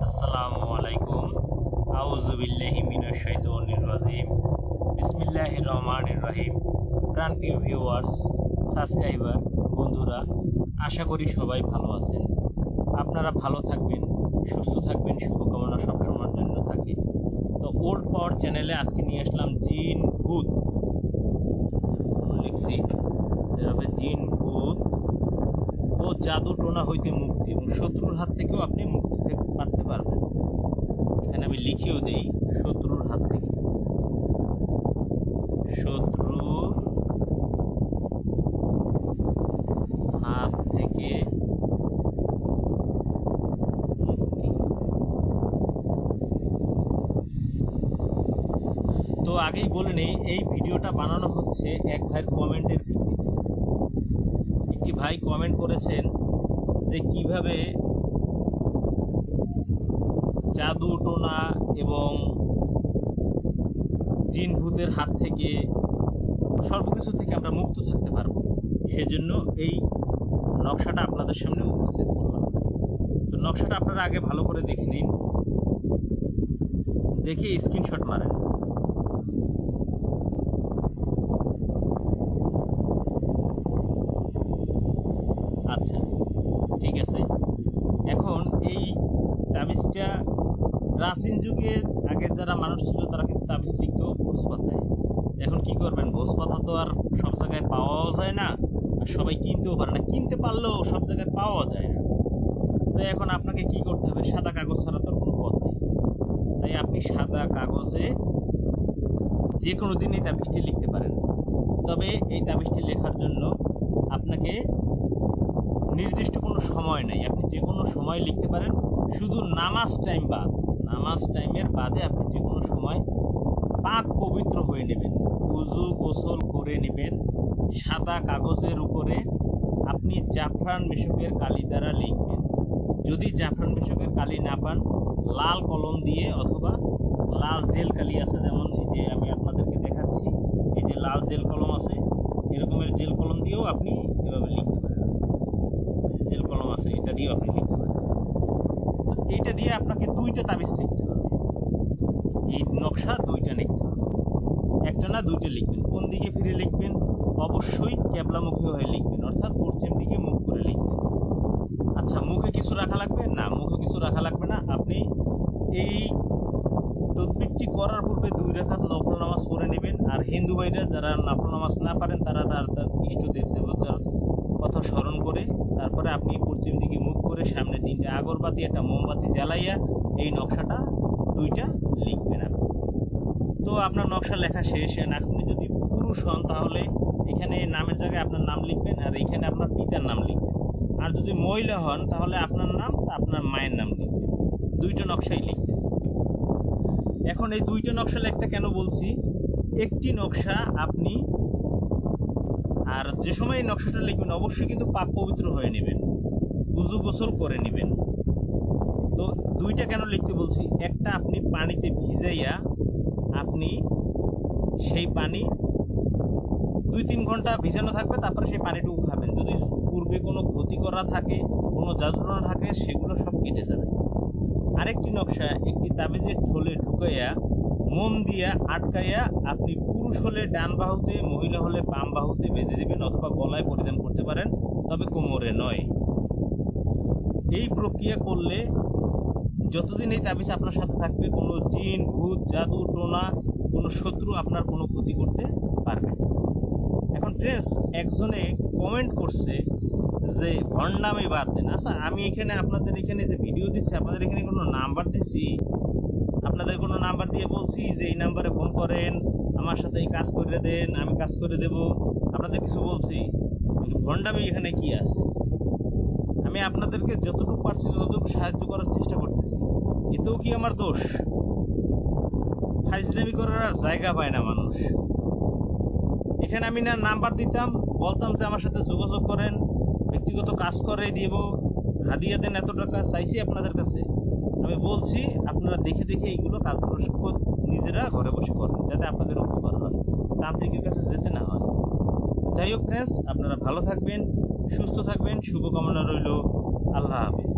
আসসালামু আলাইকুম। আউযু বিল্লাহি মিনাশ শাইতানির রাজিম। বিসমিল্লাহির রহমানির রহিম। প্রাণপ্রিয় ভিউয়ার্স, সাবস্ক্রাইবার বন্ধুরা, আশা করি সবাই ভালো আছেন। আপনারা ভালো থাকবেন, সুস্থ থাকবেন, শুভকামনা সবসময়ের জন্য থাকে। তো ওল্ড পাওয়ার চ্যানেলে আজকে নিয়ে আসলাম জিন ভূত, লিখছি এভাবে জিন ভূত ও জাদু টোনা হইতে মুক্তি, এবং শত্রুর হাত থেকেও আপনি মুক্তি পারতে পারবেন। এখানে আমি লিখেও দেই, শত্রুর হাত থেকে, শত্রুর হাত থেকে মুক্তি। তো আগেই বলে নেই, এই ভিডিওটা বানানো হচ্ছে এক ভাইয়ের কমেন্টের ভিত্তিতে। একটি ভাই কমেন্ট করেছেন যে কিভাবে জাদু টোনা এবং জিন ভূতের হাত থেকে, সর্বকিছু থেকে আমরা মুক্ত থাকতে পারবো। সেজন্য এই নকশাটা আপনাদের সামনে উপস্থিত করলাম। তো নকশাটা আপনারা আগে ভালো করে দেখে নিন, দেখে স্ক্রিনশট মারেন। আচ্ছা, ঠিক আছে। এখন এই তাবিজটা প্রাচীন যুগে আগে যারা মানুষ ছিল তারা কিন্তু তাবিজ লিখতেও ভোজ পাতায়। এখন কি করবেন, ভোজ পাতা তো আর সব জায়গায় পাওয়াও যায় না, আর সবাই কিনতেও পারে না, কিনতে পারলেও সব জায়গায় পাওয়া যায় না। তো এখন আপনাকে কি করতে হবে, সাদা কাগজ ছাড়া তো কোনো পথ নেই। তাই আপনি সাদা কাগজে যে কোনো দিন এই তাবিজটি লিখতে পারেন। তবে এই তাবিজটি লেখার জন্য আপনাকে নির্দিষ্ট কোনো সময় নেই, আপনি যে কোনো সময় লিখতে পারেন। শুধু নামাজ টাইমের বাদে আপনি যে কোনো সময় পাক পবিত্র হয়ে নেবেন, উজু গোসল করে নেবেন। সাদা কাগজের উপরে আপনি জাফরান মেশকের কালি দ্বারা লিখবেন। যদি জাফরান মেশকের কালি না পান, লাল কলম দিয়ে অথবা লাল জেল কালি আছে, যেমন এই যে আমি আপনাদেরকে দেখাচ্ছি, এই যে লাল জেল কলম আছে, এরকমের জেল কলম দিয়েও আপনি এভাবে লিখতে পারেন। জেল কলম আছে, এটা দিয়েও আপনি লিখতে পারেন। তো এইটা দিয়ে আপনাকে দুইটা তাবিজ লিখতে হবে। এই নকশা দুইটা লিখতে হবে, একটা না দুইটা লিখবেন। কোন দিকে ফিরে লিখবেন? অবশ্যই ক্যাবলামুখী হয়ে লিখবেন, অর্থাৎ পশ্চিম দিকে মুখ করে লিখবেন। আচ্ছা, মুখে কিছু রাখা লাগবে না? মুখে কিছু রাখা লাগবে না। আপনি এই তদবিরটি করার পূর্বে 2 রাকাত নফল নামাজ পড়ে নেবেন। আর হিন্দু ভাইরা যারা নফল নামাজ না পারেন, তারা তার ইষ্টদেব দেবতার কথা স্মরণ করে তারপরে আপনি পশ্চিম দিকে মুখ করে সামনে 3টে আগরবাতি, একটা মোমবাতি জ্বালাইয়া এই নকশাটা 2টা লিখবেন আপনি। তো আপনার নকশা লেখা শেষ। আপনি যদি পুরুষ হন তাহলে এখানে নামের জায়গায় আপনার নাম লিখবেন, আর এখানে আপনার পিতার নাম লিখবেন। আর যদি মহিলা হন তাহলে আপনার নাম, আপনার মায়ের নাম লিখবেন। 2টা নকশাই লিখবেন। এখন এই 2টা নকশা লিখতে কেন বলছি, একটি নকশা আপনি, আর যে সময় এই নকশাটা লিখবেন অবশ্যই কিন্তু পাক পবিত্র হয়ে নেবেন, উজু গোসল করে নেবেন। তো 2টা কেন লিখতে বলছি, একটা আপনি পানিতে ভিজাইয়া আপনি সেই পানি 2-3 ঘন্টা ভিজানো থাকবে, তারপরে সেই পানিটুকু খাবেন। যদি পূর্বে কোনো ক্ষতি করা থাকে, কোনো জাদুটনা থাকে, সেগুলো সব কেটে যাবে। আরেকটি নকশা, একটি তাবিজের ঠোলে ঢুকাইয়া মন দিয়া আটকাইয়া আপনি পুরুষ হলে ডান বাহুতে, মহিলা হলে বাম বাহুতে বেঁধে দেবেন, অথবা গলায় পরিধান করতে পারেন, তবে কোমরে নয়। এই প্রক্রিয়া করলে যতদিন এই তাবিজ আপনার সাথে থাকবে, কোনো জিন ভূত জাদু টোনা, কোনো শত্রু আপনার কোনো ক্ষতি করতে পারবে না। এখন ফ্রেন্ডস, একজনে কমেন্ট করছে যে ভণ্ডামি বাদ দেন। আচ্ছা, আমি এখানে আপনাদের এখানে যে ভিডিও দিচ্ছি, আপনাদের এখানে কোনো নাম্বার দিচ্ছি, আপনাদের কোনো নাম্বার দিয়ে বলছি যে এই নাম্বারে ফোন করেন, আমার সাথে এই কাজ করে দেন, আমি কাজ করে দেব, আপনাদের কিছু বলছি? ভণ্ডামি এখানে কি আছে? আমি আপনাদেরকে যতটুকু পারছি ততটুকু সাহায্য করার চেষ্টা করতেছি। এতেও কি আমার দোষ? ফাইজলামি করার আর জায়গা পায় না মানুষ। এখানে আমি না নাম্বার দিতাম, বলতাম যে আমার সাথে যোগাযোগ করেন, ব্যক্তিগত কাজ করে দিব, হাদিয়া দেন, এত টাকা চাইছি আপনাদের কাছে। আমি বলছি আপনারা দেখে দেখে এইগুলো কাজগুলো নিজেরা ঘরে বসে করেন, যাতে আপনাদের উপকার হয়, তান্ত্রিকের কাছে যেতে না হয়। যাই হোক ফ্রেন্ডস, আপনারা ভালো থাকবেন, সুস্থ থাকবেন, শুভকামনা রইল। আল্লাহ হাফেজ।